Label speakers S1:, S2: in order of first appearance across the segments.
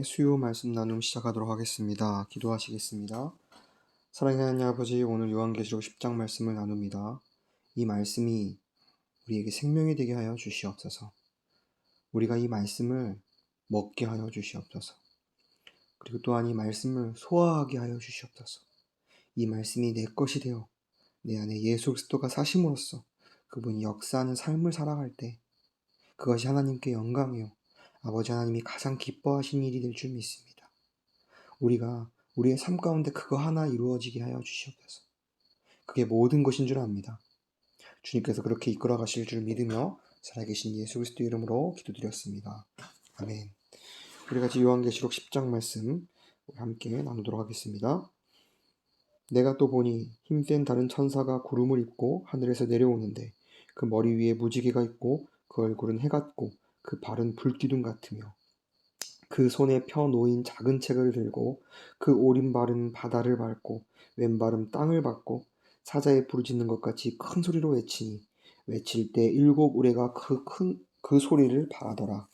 S1: 수요 말씀 나눔 시작하도록 하겠습니다. 기도하시겠습니다. 사랑하는 하나님 아버지, 오늘 요한계시록 10장 말씀을 나눕니다. 이 말씀이 우리에게 생명이 되게 하여 주시옵소서. 우리가 이 말씀을 먹게 하여 주시옵소서. 그리고 또한 이 말씀을 소화하게 하여 주시옵소서. 이 말씀이 내 것이 되어 내 안에 예수 그리스도가 사심으로써 그분이 역사하는 삶을 살아갈 때 그것이 하나님께 영광이요 아버지 하나님이 가장 기뻐하신 일이 될 줄 믿습니다. 우리가 우리의 삶 가운데 그거 하나 이루어지게 하여 주시옵소서. 그게 모든 것인 줄 압니다. 주님께서 그렇게 이끌어 가실 줄 믿으며 살아계신 예수 그리스도 이름으로 기도드렸습니다. 아멘. 우리 같이 요한계시록 10장 말씀 함께 나누도록 하겠습니다. 내가 또 보니 힘센 다른 천사가 구름을 입고 하늘에서 내려오는데 그 머리 위에 무지개가 있고 그 얼굴은 해 같고 그 발은 불기둥 같으며 그 손에 펴 놓인 작은 책을 들고 그 오른발은 바다를 밟고 왼발은 땅을 밟고 사자에 부르짖는 것 같이 큰 소리로 외치니 외칠 때 일곱 우레가 그 소리를 발하더라.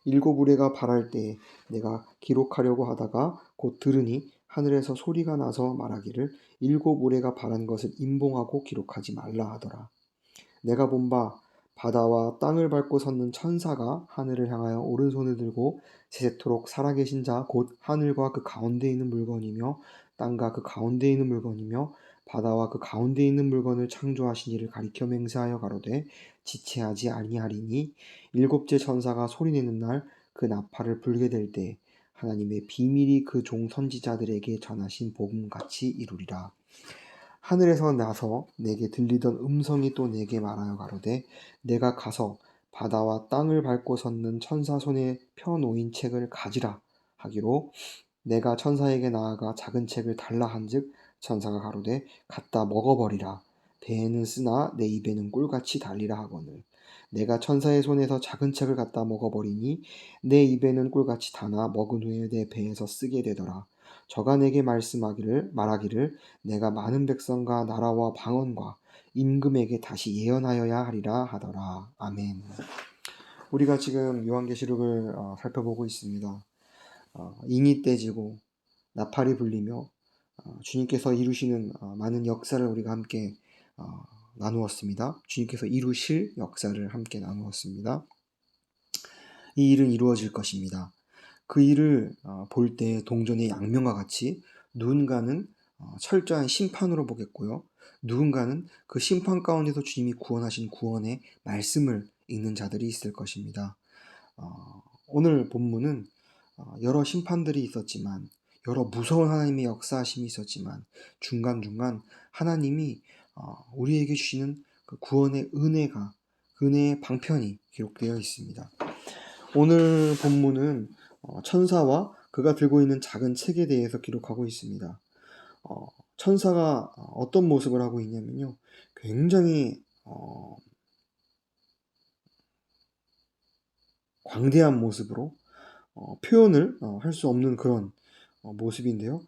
S1: 일곱 우레가 발할 때에 내가 기록하려고 하다가 곧 들으니 하늘에서 소리가 나서 말하기를 일곱 우레가 발한 것을 임봉하고 기록하지 말라 하더라. 내가 본 바 바다와 땅을 밟고 섰는 천사가 하늘을 향하여 오른손을 들고 세세토록 살아계신 자 곧 하늘과 그 가운데 있는 물건이며 땅과 그 가운데 있는 물건이며 바다와 그 가운데 있는 물건을 창조하신 이를 가리켜 맹세하여 가로되 지체하지 아니하리니 일곱째 천사가 소리내는 날 그 나팔을 불게 될 때 하나님의 비밀이 그 종 선지자들에게 전하신 복음같이 이루리라. 하늘에서 나서 내게 들리던 음성이 또 내게 말하여 가로되 내가 가서 바다와 땅을 밟고 섰는 천사 손에 펴 놓인 책을 가지라 하기로 내가 천사에게 나아가 작은 책을 달라 한즉 천사가 가로되 갖다 먹어버리라. 배에는 쓰나 내 입에는 꿀같이 달리라 하거늘 내가 천사의 손에서 작은 책을 갖다 먹어버리니 내 입에는 꿀같이 다나 먹은 후에 내 배에서 쓰게 되더라. 저가 내게 말하기를 내가 많은 백성과 나라와 방언과 임금에게 다시 예언하여야 하리라 하더라. 아멘. 우리가 지금 요한계시록을 살펴보고 있습니다. 잉이 떼지고 나팔이 불리며 주님께서 이루시는 많은 역사를 우리가 함께 나누었습니다. 주님께서 이루실 역사를 함께 나누었습니다. 이 일은 이루어질 것입니다. 그 일을 볼 때 동전의 양면과 같이 누군가는 철저한 심판으로 보겠고요. 누군가는 그 심판 가운데서 주님이 구원하신 구원의 말씀을 읽는 자들이 있을 것입니다. 오늘 본문은 여러 심판들이 있었지만 여러 무서운 하나님의 역사하심이 있었지만 중간중간 하나님이 우리에게 주시는 그 구원의 은혜의 방편이 기록되어 있습니다. 오늘 본문은 천사와 그가 들고 있는 작은 책에 대해서 기록하고 있습니다. 천사가 어떤 모습을 하고 있냐면요. 굉장히 광대한 모습으로 표현을 할 수 없는 그런 모습인데요.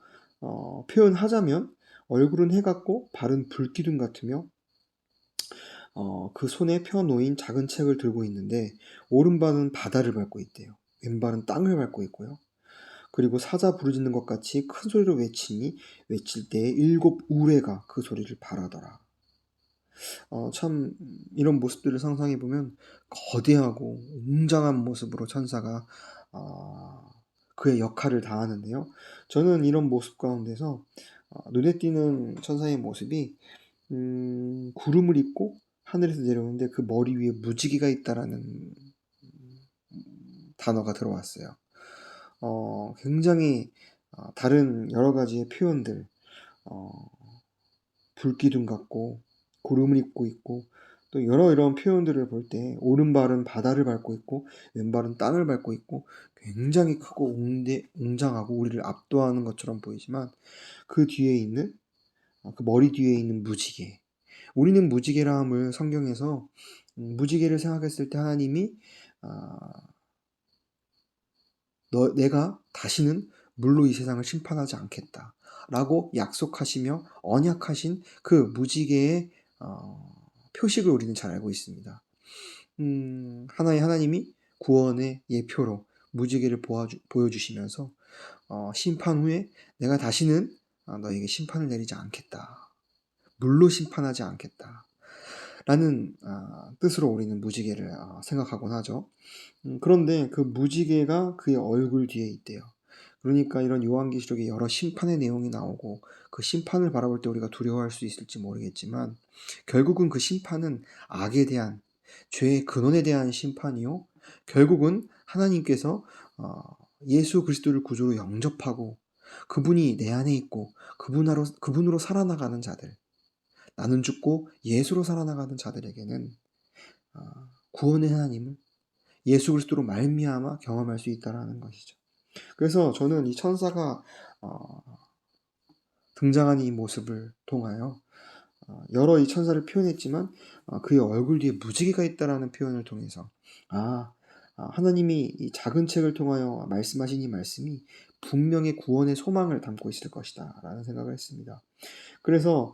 S1: 표현하자면 얼굴은 해 같고 발은 불기둥 같으며 그 손에 펴 놓인 작은 책을 들고 있는데 오른발은 바다를 밟고 있대요. 왼발은 땅을 밟고 있고요. 그리고 사자 부르짖는 것 같이 큰 소리로 외치니 외칠 때에 일곱 우레가 그 소리를 발하더라. 참 이런 모습들을 상상해 보면 거대하고 웅장한 모습으로 천사가 그의 역할을 다하는데요. 저는 이런 모습 가운데서 눈에 띄는 천사의 모습이 구름을 입고 하늘에서 내려오는데 그 머리 위에 무지개가 있다라는 단어가 들어왔어요. 굉장히 다른 여러 가지의 표현들, 불기둥 같고 구름을 입고 있고 또 이런 표현들을 볼 때 오른발은 바다를 밟고 있고 왼발은 땅을 밟고 있고 굉장히 크고 웅장하고 우리를 압도하는 것처럼 보이지만 그 뒤에 있는 그 머리 뒤에 있는 무지개, 우리는 무지개라 함을 성경에서 무지개를 생각했을 때 하나님이 내가 다시는 물로 이 세상을 심판하지 않겠다 라고 약속하시며 언약하신 그 무지개의 표식을 우리는 잘 알고 있습니다. 하나님이 구원의 예표로 무지개를 보여주시면서 심판 후에 내가 다시는 너에게 심판을 내리지 않겠다. 물로 심판하지 않겠다. 라는 뜻으로 우리는 무지개를 생각하곤 하죠. 그런데 그 무지개가 그의 얼굴 뒤에 있대요. 그러니까 이런 요한계시록에 여러 심판의 내용이 나오고 그 심판을 바라볼 때 우리가 두려워할 수 있을지 모르겠지만 결국은 그 심판은 악에 대한 죄의 근원에 대한 심판이요. 결국은 하나님께서 예수 그리스도를 구주로 영접하고 그분이 내 안에 있고 그분으로 살아나가는 자들, 나는 죽고 예수로 살아나가는 자들에게는 구원의 하나님을 예수 그리스도로 말미암아 경험할 수 있다라는 것이죠. 그래서 저는 이 천사가 등장하는 이 모습을 통하여 여러 이 천사를 표현했지만 그의 얼굴 뒤에 무지개가 있다라는 표현을 통해서 하나님이 이 작은 책을 통하여 말씀하신 이 말씀이 분명히 구원의 소망을 담고 있을 것이다 라는 생각을 했습니다. 그래서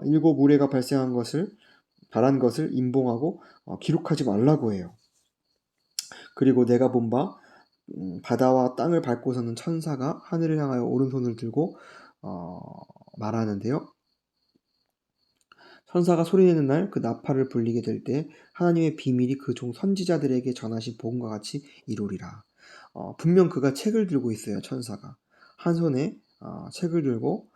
S1: 일곱 우레가 발생한 것을 바란 것을 임봉하고 기록하지 말라고 해요. 그리고 내가 본 바 바다와 땅을 밟고 서는 천사가 하늘을 향하여 오른손을 들고 말하는데요. 천사가 소리내는 날 그 나팔을 불리게 될 때 하나님의 비밀이 그 종 선지자들에게 전하신 복음과 같이 이루리라. 분명 그가 책을 들고 있어요. 천사가 한 손에 책을 들고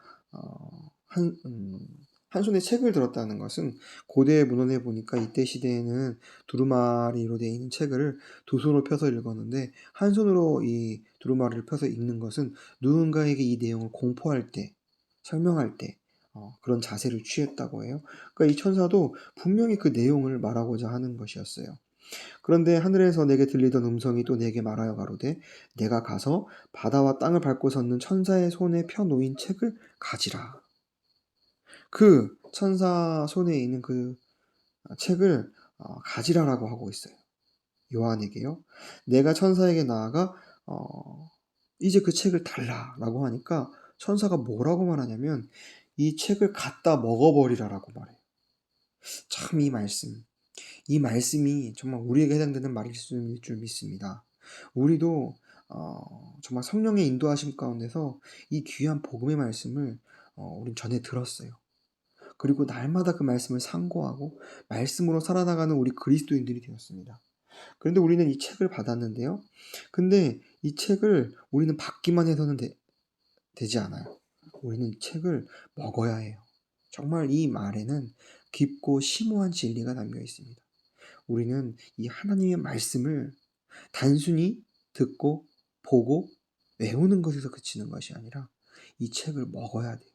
S1: 한 손에 책을 들었다는 것은 고대 문헌에 보니까 이때 시대에는 두루마리로 되어 있는 책을 두 손으로 펴서 읽었는데 한 손으로 이 두루마리를 펴서 읽는 것은 누군가에게 이 내용을 공포할 때, 설명할 때 그런 자세를 취했다고 해요. 그러니까 이 천사도 분명히 그 내용을 말하고자 하는 것이었어요. 그런데 하늘에서 내게 들리던 음성이 또 내게 말하여 가로되 내가 가서 바다와 땅을 밟고 섰는 천사의 손에 펴 놓인 책을 가지라. 그 천사 손에 있는 그 책을 가지라라고 하고 있어요. 요한에게요. 내가 천사에게 나아가 이제 그 책을 달라라고 하니까 천사가 뭐라고 말하냐면 이 책을 갖다 먹어버리라라고 말해요. 참 이 말씀이 정말 우리에게 해당되는 말일 줄 믿습니다. 우리도 정말 성령의 인도하심 가운데서 이 귀한 복음의 말씀을 우린 전해 들었어요. 그리고 날마다 그 말씀을 상고하고 말씀으로 살아나가는 우리 그리스도인들이 되었습니다. 그런데 우리는 이 책을 받았는데요. 근데 이 책을 우리는 받기만 해서는 되지 않아요. 우리는 이 책을 먹어야 해요. 정말 이 말에는 깊고 심오한 진리가 담겨 있습니다. 우리는 이 하나님의 말씀을 단순히 듣고 보고 외우는 것에서 그치는 것이 아니라 이 책을 먹어야 돼요.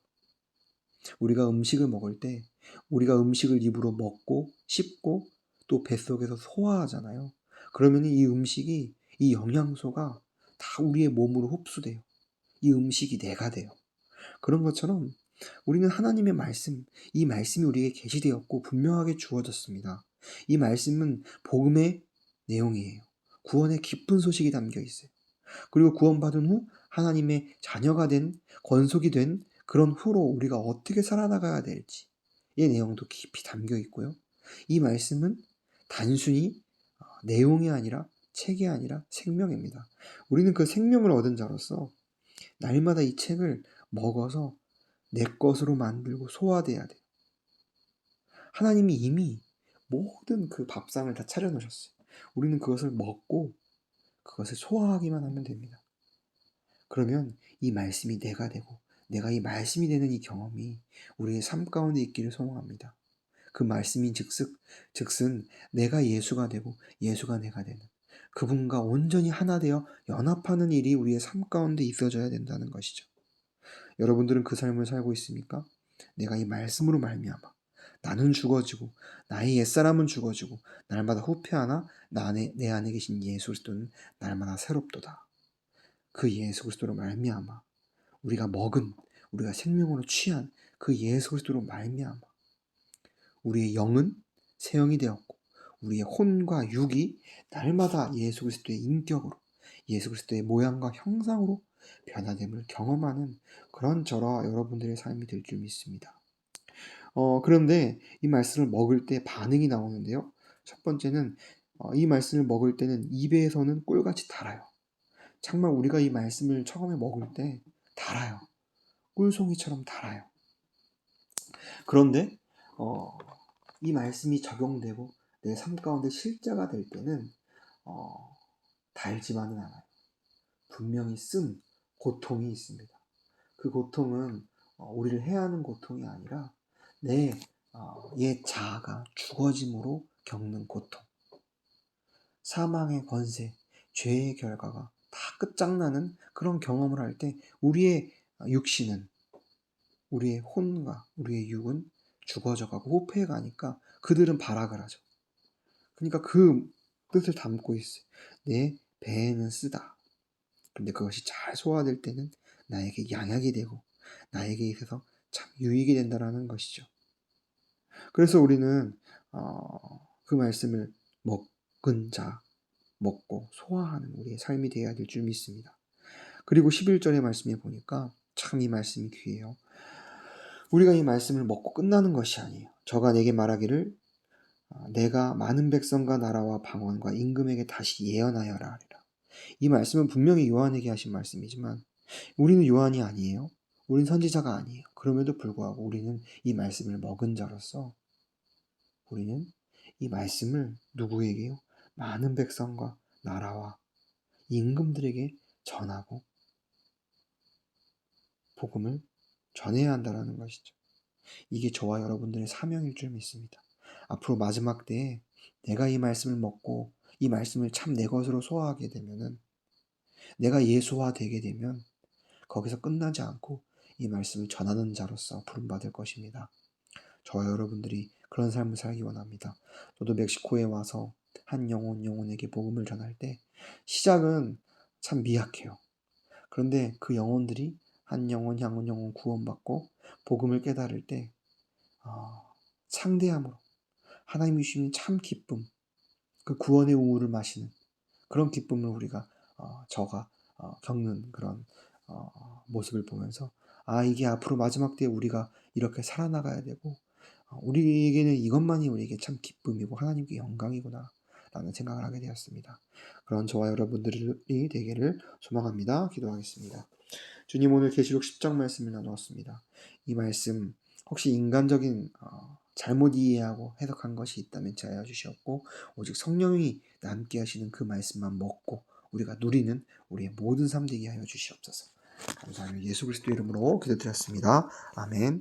S1: 우리가 음식을 먹을 때 우리가 음식을 입으로 먹고 씹고 또 뱃속에서 소화하잖아요. 그러면 이 음식이 이 영양소가 다 우리의 몸으로 흡수돼요. 이 음식이 내가 돼요. 그런 것처럼 우리는 하나님의 말씀, 이 말씀이 우리에게 계시되었고 분명하게 주어졌습니다. 이 말씀은 복음의 내용이에요. 구원의 깊은 소식이 담겨 있어요. 그리고 구원받은 후 하나님의 자녀가 된, 권속이 된 그런 후로 우리가 어떻게 살아나가야 될지 이 내용도 깊이 담겨 있고요. 이 말씀은 단순히 내용이 아니라 책이 아니라 생명입니다. 우리는 그 생명을 얻은 자로서 날마다 이 책을 먹어서 내 것으로 만들고 소화돼야 돼요. 하나님이 이미 모든 그 밥상을 다 차려놓으셨어요. 우리는 그것을 먹고 그것을 소화하기만 하면 됩니다. 그러면 이 말씀이 내가 되고 내가 이 말씀이 되는 이 경험이 우리의 삶 가운데 있기를 소망합니다. 그 말씀인 즉슨 내가 예수가 되고 예수가 내가 되는 그분과 온전히 하나 되어 연합하는 일이 우리의 삶 가운데 있어져야 된다는 것이죠. 여러분들은 그 삶을 살고 있습니까? 내가 이 말씀으로 말미암아 나는 죽어지고 나의 옛사람은 죽어지고 날마다 후패하나 내 안에 계신 예수 그리스도는 날마다 새롭도다. 그 예수 그리스도로 말미암아 우리가 생명으로 취한 그 예수 그리스도로 말미암아 우리의 영은 새 영이 되었고 우리의 혼과 육이 날마다 예수 그리스도의 인격으로 예수 그리스도의 모양과 형상으로 변화됨을 경험하는 그런 저와 여러분들의 삶이 될 줄 믿습니다. 그런데 이 말씀을 먹을 때 반응이 나오는데요. 첫 번째는 이 말씀을 먹을 때는 입에서는 꿀같이 달아요. 정말 우리가 이 말씀을 처음에 먹을 때 달아요. 꿀송이처럼 달아요. 그런데 이 말씀이 적용되고 내 삶 가운데 실제가 될 때는 달지만은 않아요. 분명히 쓴 고통이 있습니다. 그 고통은 우리를 해하는 고통이 아니라 내 옛 자아가 죽어짐으로 겪는 고통, 사망의 권세, 죄의 결과가 다 끝장나는 그런 경험을 할 때 우리의 육신은, 우리의 혼과 우리의 육은 죽어져가고 호폐해가니까 그들은 발악을 하죠. 그러니까 그 뜻을 담고 있어요. 내 배에는 쓰다. 근데 그것이 잘 소화될 때는 나에게 양약이 되고 나에게 있어서 참 유익이 된다라는 것이죠. 그래서 우리는 그 말씀을 먹은 자, 먹고 소화하는 우리의 삶이 되어야 될 줄 믿습니다. 그리고 11절의 말씀에 보니까 참 이 말씀이 귀해요. 우리가 이 말씀을 먹고 끝나는 것이 아니에요. 저가 내게 말하기를 내가 많은 백성과 나라와 방언과 임금에게 다시 예언하여라 하리라. 이 말씀은 분명히 요한에게 하신 말씀이지만 우리는 요한이 아니에요. 우리는 선지자가 아니에요. 그럼에도 불구하고 우리는 이 말씀을 먹은 자로서 우리는 이 말씀을 누구에게요? 많은 백성과 나라와 임금들에게 전하고 복음을 전해야 한다는 것이죠. 이게 저와 여러분들의 사명일 줄 믿습니다. 앞으로 마지막 때에 내가 이 말씀을 먹고 이 말씀을 참 내 것으로 소화하게 되면은, 내가 예수화되게 되면 거기서 끝나지 않고 이 말씀을 전하는 자로서 부름받을 것입니다. 저와 여러분들이 그런 삶을 살기 원합니다. 저도 멕시코에 와서 한 영혼에게 복음을 전할 때 시작은 참 미약해요. 그런데 그 영혼들이 한 영혼 구원받고 복음을 깨달을 때 상대함으로 하나님이 주시는 참 기쁨, 그 구원의 우물을 마시는 그런 기쁨을 우리가 저가 겪는 그런 모습을 보면서 이게 앞으로 마지막 때에 우리가 이렇게 살아나가야 되고 우리에게는 이것만이 우리에게 참 기쁨이고 하나님께 영광이구나 라는 생각을 하게 되었습니다. 그런 저와 여러분들이 되기를 소망합니다. 기도하겠습니다. 주님, 오늘 계시록 10장 말씀을 나누었습니다. 이 말씀 혹시 인간적인 잘못 이해하고 해석한 것이 있다면 제하여 주시옵고 오직 성령이 함께 하시는 그 말씀만 먹고 우리가 누리는 우리의 모든 삶 되게 하여 주시옵소서. 감사합니다. 예수 그리스도 이름으로 기도드렸습니다. 아멘.